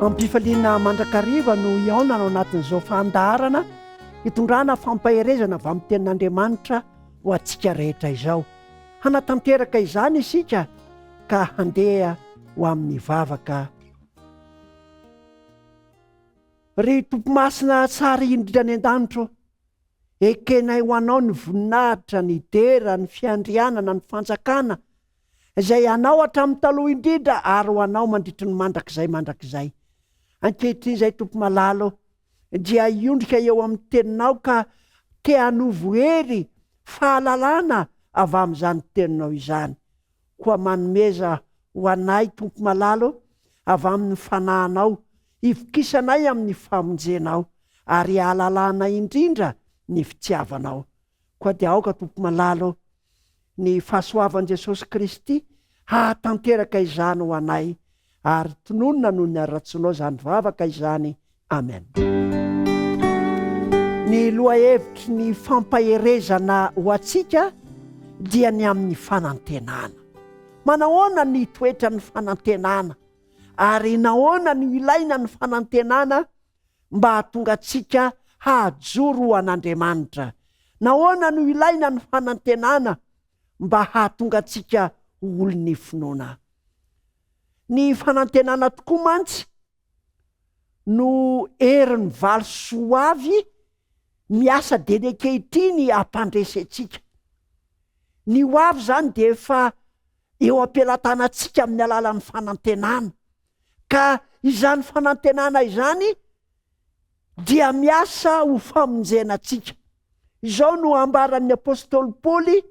ampifaliana mandrakariva no iaonana ao anatin'izao fandaharana hitondrana fampaherezana avy amin'ny tenin'Andriamanitra ho antsika rehetra izao. Hanatanteraka izany isika ka handeha ho amin'ny vavaka. Ry tompomasina tsara indrindra ny an-danitro, ekenay ho anao ny voninahitra, ny dera, ny fiandrianana, ny fanjakana izay anao hatramin'ny taloha indrindra ary ho anao mandritry ny mandrakizay. Ankehitriny izay tompo malalo dia iondrika eo amin'ny teninao ka te hanovo hery fahalalana avy amin'izany teninao izany. Koa manomeza ho anay tompo malalo avy amin'ny fanahinao, ivokisanay amin'ny famonjenao ary hahalalana indrindra ny fitiavanao. Koa dia aoka tompo malalo ny fahasoavan'i Jesosy Kristy hahatanteraka izany ho anay ary tononona noho ny aratsinao zany vavaka izany. Amen. Ny lohahevitry ny fampaherezana ho antsika dia ny amin'ny fanantenana. Manahoana ny toetra ny fanantenana ary nahoana ny ilaina ny fanantenana mba hahatonga antsika hahajoro ho an'Andriamanitra. Nahoana no ilaina ny fanantenana mba hahatonga antsika olon'ny finoana. Ny fanantenana tokoa mantsy no herin'ny valo soavy miasa deny ankehitriny hampandresy antsika. Ny hoavy zany dia efa eo am-pelatanantsika amin'ny alalan'ny fanantenana, ka izany fanantenana izany dia miasa ho famonjena antsika. Izao no ambaran'ny apôstôly Paoly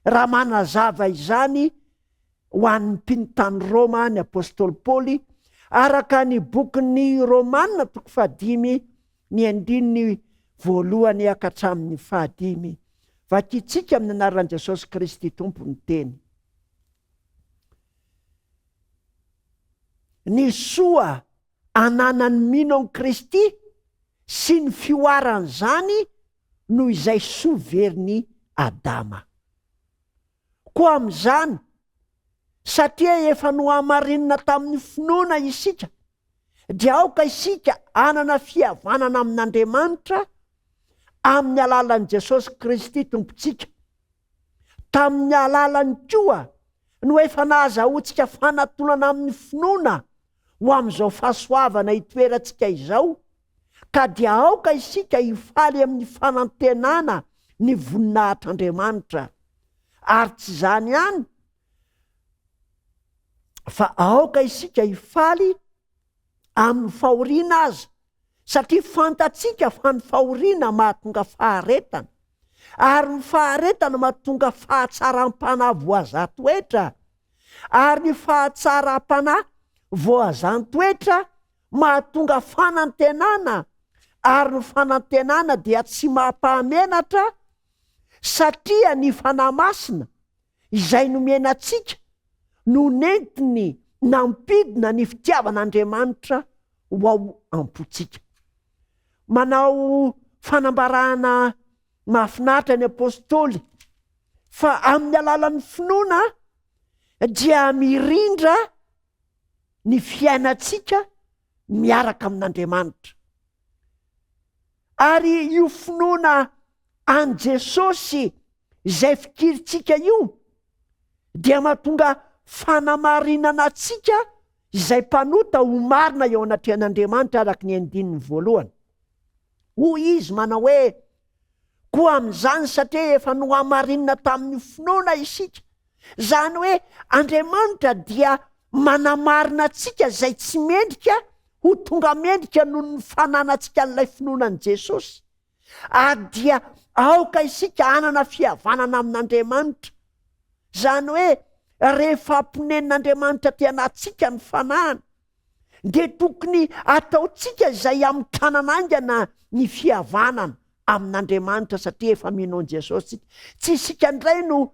raha manazava izany ho an'ny mpinytany Roma ny apôstôly Paoly araka ny bokin'ny Romanina 5:1 hatramin'ny 5. Vakitsika amin'ny anaran'i Jesosy Kristy tompony teny. Ny soa ananan'ny mino an'i Kristy sy ny fioarany zany noho izay soaverin'ny Adama. Koa amin'izany, satria efa nohamarinina tamin'ny finoana isika, dia aoka isika anana fihavanana amin'Andriamanitra amin'ny alalan'i Jesosy Kristy tompontsika. Tamin'ny alalany koa no efa nahazahoantsika fanatonana amin'ny finoana ho amin'izao fahasoavana hitoerantsika izao, ka dia aoka isika hifaly amin'ny fanantenana ny voninahitr'Andriamanitra. Ary tsy izany ihany, fa aoka isika hifaly amin'ny fahoriana aza, satria fantatsika fa ny fahoriana mahatonga faharetana, ary ny faharetana mahatonga fahatsaram-panahy voazan-toetra, ary ny fahatsaram-panahy voazan-toetra mahatonga fanantenana, ary ny fanantenana dia tsy mampahamenatra, satria ny fanahy masina izay nomena antsika no nentiny nampidina ny fitiavan'Andriamanitra ho ao ampotsika. Manao fanambarahana mahafinaritra ny apôstôly fa amin'ny alalan'ny finoana dia mirindra ny fiainantsika miaraka amin'Andriamanitra. Ary io finoana an' Jesosy izay fikiritsika io dia mahatonga fanamarinana atsika izay mpanota ho marina eo anatrehan'Andriamanitra araka ny 1:2. Hoy izy manao hoe, koa amin'izany satria efa nohamarinina tamin'ny finoana isika. Zany hoe Andriamanitra dia manamarina atsika izay tsy mendrika ho tonga mendrika noho ny fananantsika n'ilay finoanan'i Jesosy. Ary dia aoka isika anana fihavanana amin'Andriamanitra. Zany hoe rehefa amponenin'Andriamanitra tianatsika ny fanahana, dia tokony ataotsika izay amitranana aingana ny fihavanana amin'Andriamanitra satria efa mino an'i Jesosy. Tsy isika indray no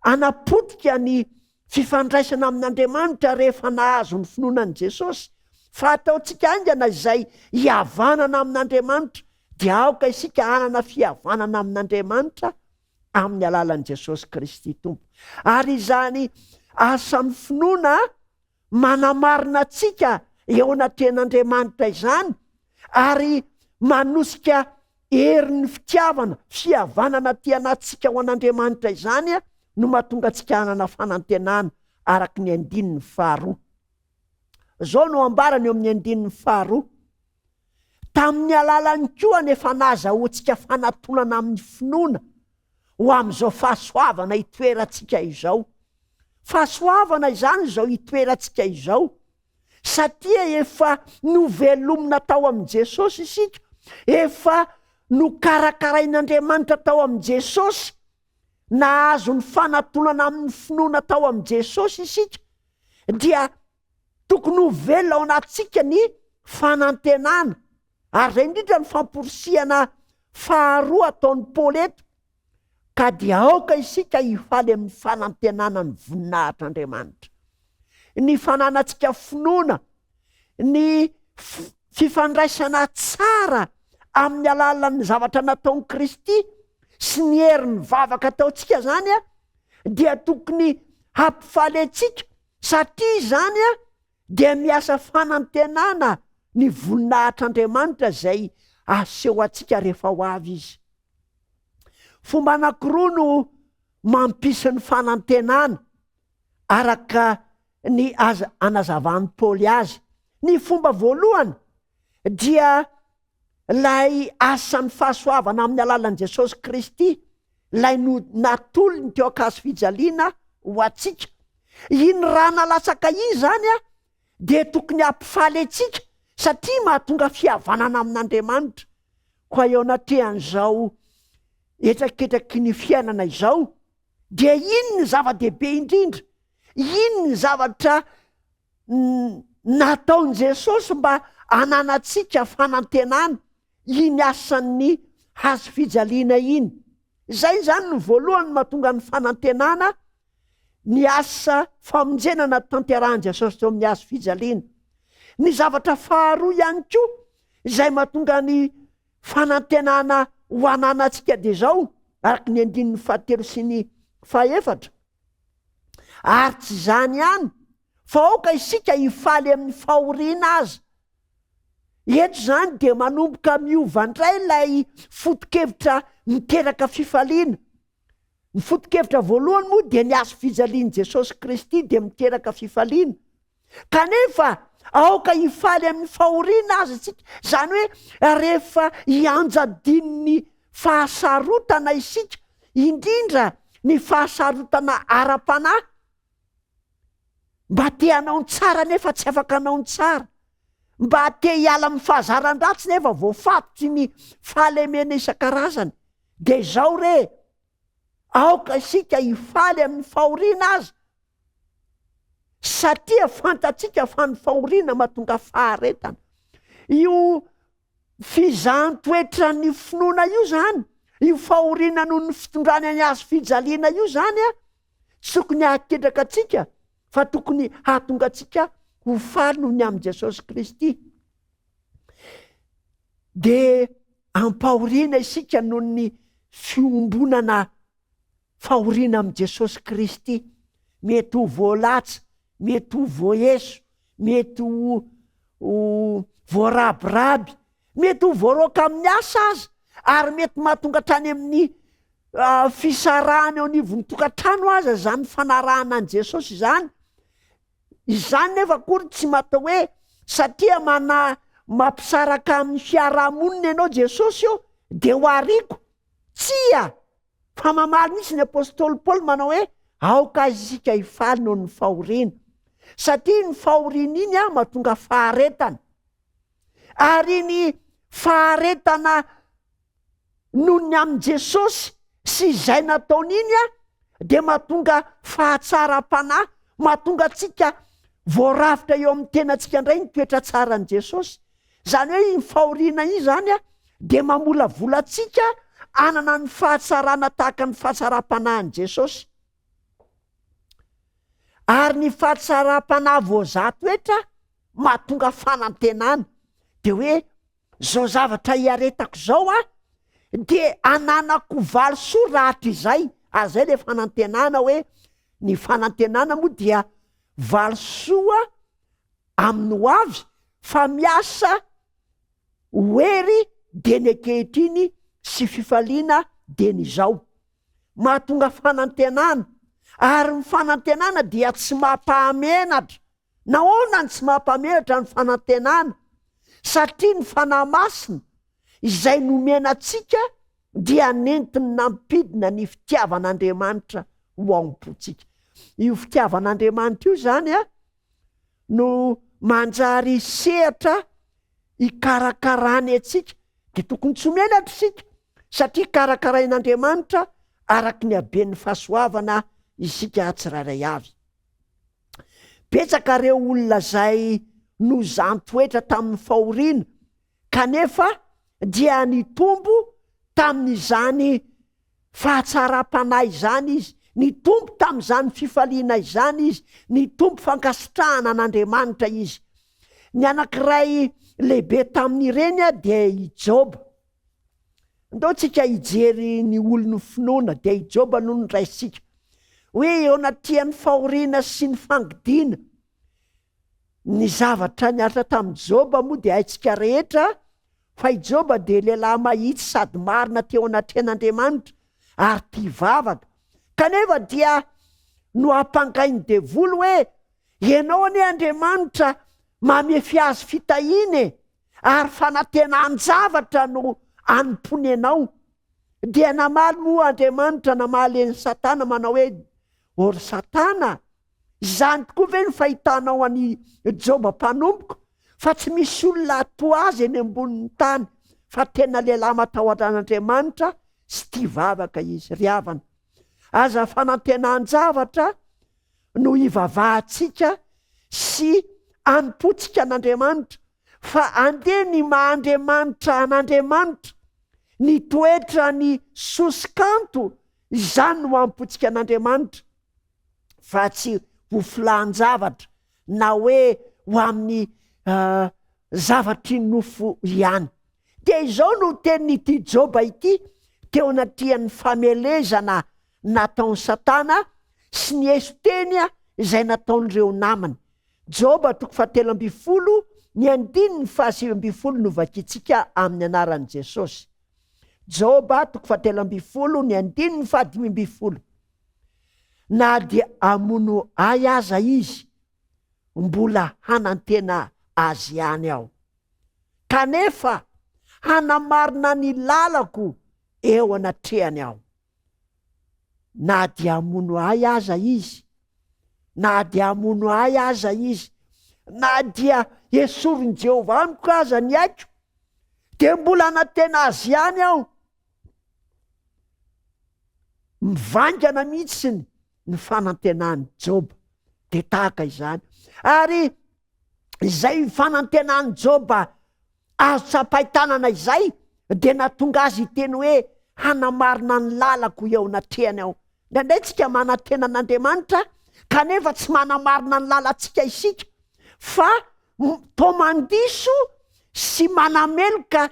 anapotika ny fifandraisana amin'Andriamanitra rehefa nahazo ny finoanan'i Jesosy, fa ataotsika aingana izay hihavanana amin'Andriamanitra, dia aoka isika anana fihavanana amin'Andriamanitra amin'ny alalan'i Jesosy Kristy tompo. Ary izany asan'ny finoana manamarina atsika eo anaten'Andriamanitra izany ary manosika herin'ny fitiavana fihavanana ty anatsika ho an'Andriamanitra izany a no mahatonga antsika hanana fanantenana araka ny 5. Zao no ambarany eo amin'ny 5. Tamin'ny alalany koa nefa nazahoantsika fanatonana amin'ny finoana ho am'izao fahasoavana itoerantsika izao. Fahasoavana izany zao itoerantsika izao satria efa novelomina tao amin'i Jesosy isika, efa nokarakarain'Andriamanitra tao amin'i Jesosy, nahazo ny fanatonana amin'ny finoana tao amin'i Jesosy isika, dia tokony ho velona ao anatsika ny fanantenana. Ary zay indrindra ny famporisihana faharoa ataon'ny Paoly eto, ka dia aoka isika hifaly amin'ny fanantenana ny voninahitr'Andriamanitra. Ny fananantsika finoana, ny fifandraisana tsara amin'ny alalan'ny zavatra nataon'i Kristy sy ny herin'ny vavaka ataontsika zany a, dia tokony hampifaly antsika satria zany a dia miasa fanantenana ny voninahitr'Andriamanitra zay aseho antsika rehefa ho avy izy. Fomba anankiroa no mampisy ny fanantenana araka ny anazavan'ny Paoly azy. Ny fomba voalohany dia lay asan'ny fahasoavana amin'ny alalan'i Jesosy Kristy, lay natolony teo ankazo-fijaliana ho atsika. Iny raha nalatsaka iny zany a dia tokony hampifaly antsika satria mahatonga fihavanana amin'Andriamanitra. Koa eo anatehan'izao etraketraky ny fiainana izao dia iny ny zava-dehibe indrindra, iny ny zavatra nataon'i Jesosy mba hananantsika fanantenana, iny asan'ny hazo fijaliana iny. Zay zany no voalohany mahatonga ny fanantenana, ny asa famonjenana tanterahan'i Jesosy teo amin'ny hazo fijaliana. Ny zavatra faharoa ihany koa izay mahatonga ny fanantenana ho ananantsika dia zao, araka ny 5 sy ny 4, ary tsy zany ihany fa aoka isika hifaly amin'ny fahoriana azy. Eto zany dia manomboka miova indray lay foto-kevitra miteraka fifaliana. Ny foto-kevitra voalohany moa dia ny hazo fijalian'i Jesosy Kristy dia miteraka fifaliana, kanefa aoka hifaly amin'ny fahoriana azy tsika, zany hoe rehefa hianjadin'ny fahasarotana isika, indrindra ny fahasarotana ara-panahy, mba te hanao tsara nefa tsy afaka hanao tsara, mba te hiala amin'ny fahazaran-dratsy nefa voafatotry ny fahalemena isan-karazany, dia zao re aoka isika hifaly amin'ny fahoriana azy, satria fantatsika fa ny fahoriana mahatonga faharetana. Io fizaham-toetrany finoana io zany, io fahoriana noho ny fitondrany any hazo fijaliana io zany a, tsy tokony hahaketraka atsika fa tokony hahatonga atsika ho faly noho ny amin'i Jesosy Kristy. De ampahoriana isika noho ny fiombonana fahoriana amin'i Jesosy Kristy. Mety ho voalatsa, mety ho voaheso, mety ho voarabiraby, mety ho voaroaka amin'ny asa azy, ary mety mahatonga trany amin'ny fisarahana eo anivon'ny tokantrano aza zany fanarahana an' Jesosy zany. Izany nefa akory tsy matao hoe satria mampisaraka amin'ny fiarahamonina ianao Jesosy io de ho ariko. Tsia! Fa mamaly misy ny apôstôly Paoly manao hoe aoka isika hifaly noho ny fahoriana, satria ny fahoriana iny a mahatonga faharetana, ary ny faharetana noho ny amin'i Jesosy sy izay nataony iny a de mahatonga fahatsara-panahy, mahatonga atsika voarafitra eo amin'ny tenantsika indray ny toetra tsara an' Jesosy. Zany hoe iny fahoriana iny zany a de mamolavola atsika anana ny fahatsarana tahaka ny fahatsara-panahy an' Jesosy. Ary ny fahatsara-panahy voazahatoetra mahatonga fanantenana, de hoe zao zavatra hiaretako zao a de ananako valisoa rahatra izay. Azay le fanantenana, hoe ny fanantenana moa dia valisoa amin'ny ho avy fa miasa hoery de ny ankehitriny sy fifaliana de ny zao. Mahatonga fanantenana, ary ny fanantenana dia tsy mampahamenatra. Nahoana ny tsy mampahamenatra ny fanantenana? Satria ny fanahy masina izay nomena antsika dia nentiny nampidina ny fitiavan'Andriamanitra ho am-pontsika. Io fitiavan'Andriamanitra io zany no manjary sehatra hikarakarany atsika. De tokony tsy menatra isika, satria karakarain'Andriamanitra araky ny haben'ny fahasoavana isika tsirairay avy. Betsaka reo olona zay no zantoetra tamin'ny fahoriana, kanefa dia nitombo tamin'izany fahatsaram-panahy izany izy, nitombo tamin'izany fifaliana izany izy, nitombo fankasitrahana an'Andriamanitra izy. Ny anankiray lehibe tamin'ireny dia i Joba. Ndao tsika hijery ny olony finoana, dia i Joba no niraisika hoe eo anatin'ny fahoriana sy ny fangidiana. Ny zavatra niasa tamin'i Joba moa dia haitsika rehetra, fa i Joba dia lehilahy mahitsy sady marina teo anatrehan'Andriamanitra ary tia vavaka. Kanefa dia no ampangainy devoly hoe ianao anie Andriamanitra mamefy azy fitahiny ary fanantenan-javatra no anompony anao. Dia namaly moa Andriamanitra, namaly ny Satana manao hoe ory Satana, izany tokoa ve ny fahitanao any Joba mpanompoka? Fa tsy misy olona atoa azy eny ambonin'ny tany, fa tena lehilahy matahotra an'Andriamanitra sy tia vavaka izy, ry havana. Aza fanantenan-javatra no ivavahantsika sy anompotsika an'Andriamanitra, fa andeha ny maha-Andriamanitra an'Andriamanitra, ny toetra ny sosy-kanto, izany no anompotsika an'Andriamanitra, fa tsy ho filan-javatra na hoe ho amin'ny zavatry nofo ihany. De izao no tenin'ity Joba ity teo anatrihan'ny famelezana nataon'ny Satana sy ny eso-teny izay nataon'ireo namany. Joba 3:12, ny 7:20 no vakitsika amin'ny anaran'i Jesosy. Joba 3:12, ny 7:20. Na dia amono ay aza izy, mbola hanantena azy ihany aho, kanefa hanamarina ny lalako eo anatrehany aho. Na dia amono ay aza izy, na dia amono ay aza izy, na dia esorin' Jehovah amiko aza ny aiko, de mbola hanantena azy ihany aho. Mivangana mihitsiny ny fanantenany Joba, de tahaka izany. Ary izay fanantenany Joba azo tsapahitanana izay, de natonga azy iteny hoe hanamarina ny lalako eo anatrehany aho. Ndraindray tsika manantena an'Andriamanitra kanefa tsy manamarina ny lalantsika isika, fa to mandiso sy manameloka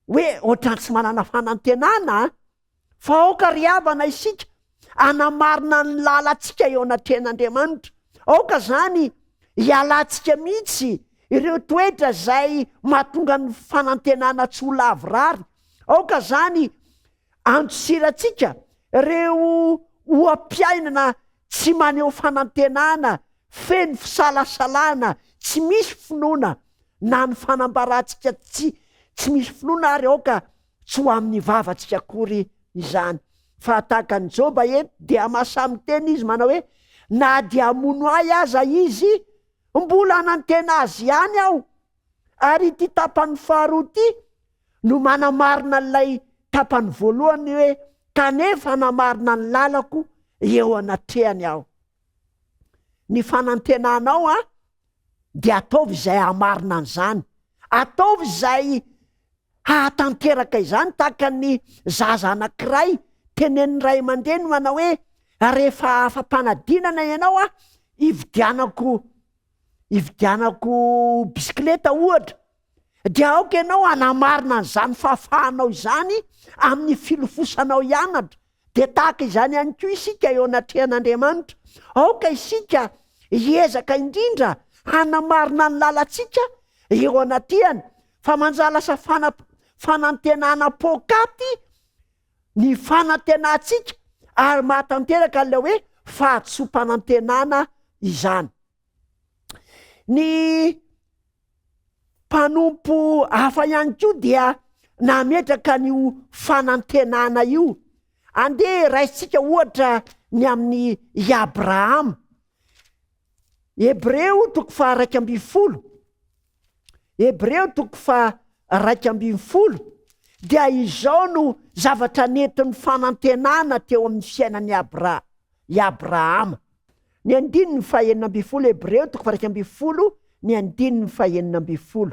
hoe ohatrany tsy manana fanantenana, fa aoka ry havana isika anamarina ny lalantsika eo anatrehan'Andriamanitra. Aoka zany hialantsika mihitsy ireo toetra zay mahatonga ny fanantenana tsy ho lavorary. Aoka zany androsirantsika reo oam-piainana tsy maneho fanantenana, feno fisalasalana, tsy misy finoana, na ny fanambarantsika tsy misy finoana, ary aoka tsy ho amin'ny vavantsika akory izany. Fa tahaka ny Joba eto dia masamy teny izy manao hoe na dia amono ay aza izy, mbola hanantena azy ihany aho. Ary ity tapany faharoa ty no manamarina n'ilay tapany voalohany hoe kanefa namarina ny lalako eo anatrehany aho. Ny fanantenanao dia ataovy izay hamarina an'izany, ataovy izay hahatanteraka izany. Tahaka ny zaza anankiray tenenin'ny ray aman-dreny manao hoe rehefa afam-panadinana ianao ividianako bisikleta ohatra, dia aoka ianao anamarina an'izany fahafahanao izany amin'ny filofosanao hianatra. De tahaka izany ihany koa isika eo anatrehan'Andriamanitra. Aoka isika hiezaka indrindra hanamarina ny lalantsika eo anatiany fa manjalasa fanantenana pokaty ny fanantenantsika ary mahatanteraka an'ilay hoe fahatsompanantenana izany. Ny mpanompo hafa ihany koa dia nametraka n'io fanantenana io. Andeha raisitsika ohatra ny amin'ny Abrahama. Hebreo 2:1. Hebreo 2:1 dia izao no zavatra nentin'ny fanantenana teo amin'ny fiainan'ny Abrahama. Ny 2:9 Hebreo 2:1 ny 2:9.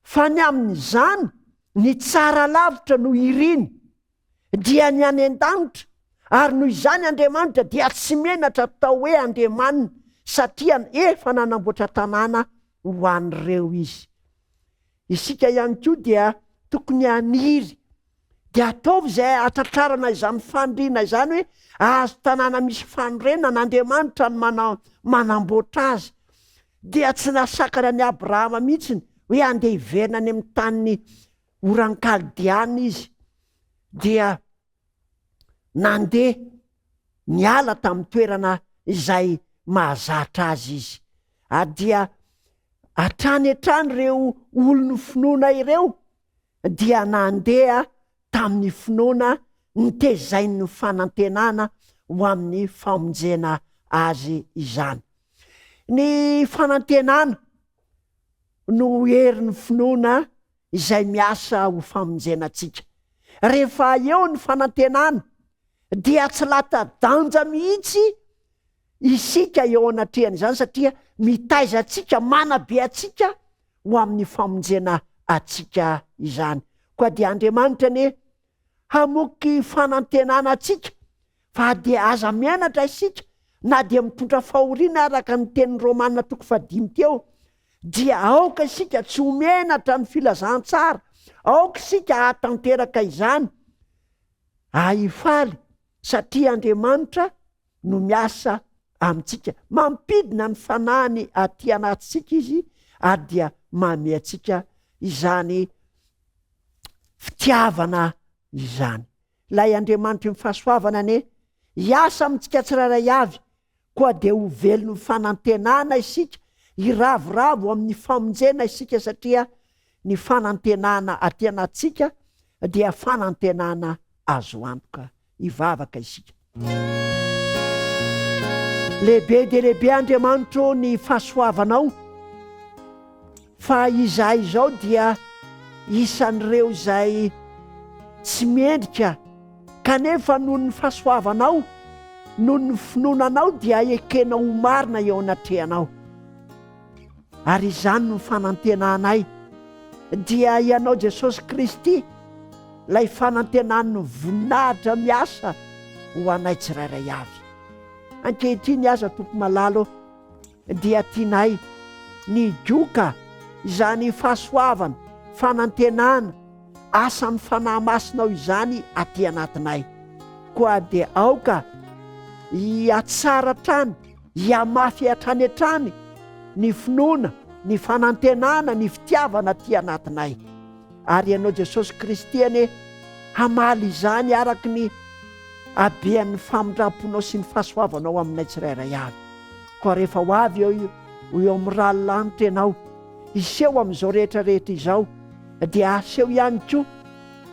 Fa ny amin'izany ny tsara lavitra no iriny dia ny any an-danitra, ary noho izany Andriamanitra dia tsy menatra tao hoe Andriamanina satria efa nanamboatra tanàna ho an'ireo izy. Isika ihany koa dia tokony haniry dia ataovy izay atratrarana izany fandriana izany hoe azo tanàna misy fanorenana Andriamanitra ny manamboatra azy. Dia tsy nasakana ny Abrahama mihitsiny hoe andeha hiverina any amin'ny tanin'ny oran-kaldiana izy, dia nandeha niala tamin'ny toerana izay mahazatra azy izy. Dia hatrany hatrany ireo olony finoana ireo dia nandeha tamin'ny finoana nitezain'ny fanantenana ho amin'ny famonjena azy izany. Ny fanantenana no herin'ny finoana izay miasa ho famonjenantsika. Rehefa eo ny fanantenana dia tsy lata-danja mihitsy isika eo anatrehany izany satria mitaiza atsika, manabe atsika ho amin'ny famonjena atsika izany. Koa dia Andriamanitra ne hamoky fanantenana atsika fa dia aza mianatra isika na dia mitondra fahoriana araka ny tenin'ny Romanina 5 teo, dia aoka isika tsy homenatra ny filazantsara, aoka isika hatanteraka izany hifaly satria Andriamanitra no miasa amintsika, mampidina ny fanahiny aty anatsika izy ary dia manome atsika izany fitiavana izany. Ilay Andriamanitra ny fahasoavana ne hiasa amintsika tsiraray avy, koa dia ho velon'ny fanantenana isika, hiravoravo amin'ny famonjena isika satria ny fanantenana aty anatsika dia fanantenana azo antoka, hivavaka isika. Lehibe dia lehibe Andriamanitra ny fahasoavanao, fa izahay izao dia isan'ireo izay tsy mendrika, kanefa noho ny fahasoavanao, noho ny finoananao dia ekena ho marina eo anatrehanao. Ary izany no fanantenanay, dia ianao Jesosy Kristy, lay fanantenan'ny voninahitra miasa ho anay tsirairay avy. Ankehitriny aza tompo malalo dia tianay ny joka izany fahasoavana, fanantenana, asan'ny fanahy masinao izany aty anatinay. Koa dia aoka hiatsara trany, hiamafy hatrany hatrany ny finoana, ny fanantenana, ny fitiavana aty anatinay. Ary ianao Jesosy Kristy ane hamaly izany araky ny abean'ny famindramponao sy ny fahasoavanao aminay tsirairay avy. Koa rehefa ho avy eo amin'ny ranolanitra ianao, iseho amin'izao rehetrarehetra izao, dia aseho ihany koa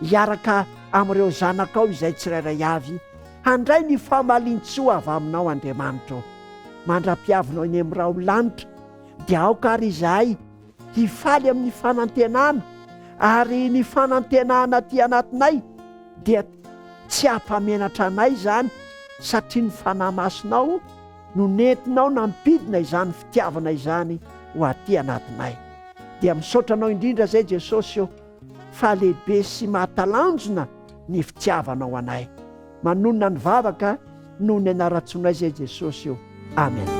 hiaraka amin'ireo zanakao izay tsirairay avy, handray ny famalintsoa avy aminao Andriamanitra. Mandra-piavinao eny amin'ny raholanitra dia aoka ary izahay hifaly amin'ny fanantenana, ary ny fanantenana aty anatinay dia tsy hampamenatra anay izany satria ny fanahy masinao no nentinao nampidina izany fitiavana izany ho aty anatinay. Dia misaotra anao indrindra zay Jesosy, fa lehibe sy mahatalanjona ny fitiavanao anay. Manonona ny vavaka noho ny anaratsoanay zay Jesosy. Amen.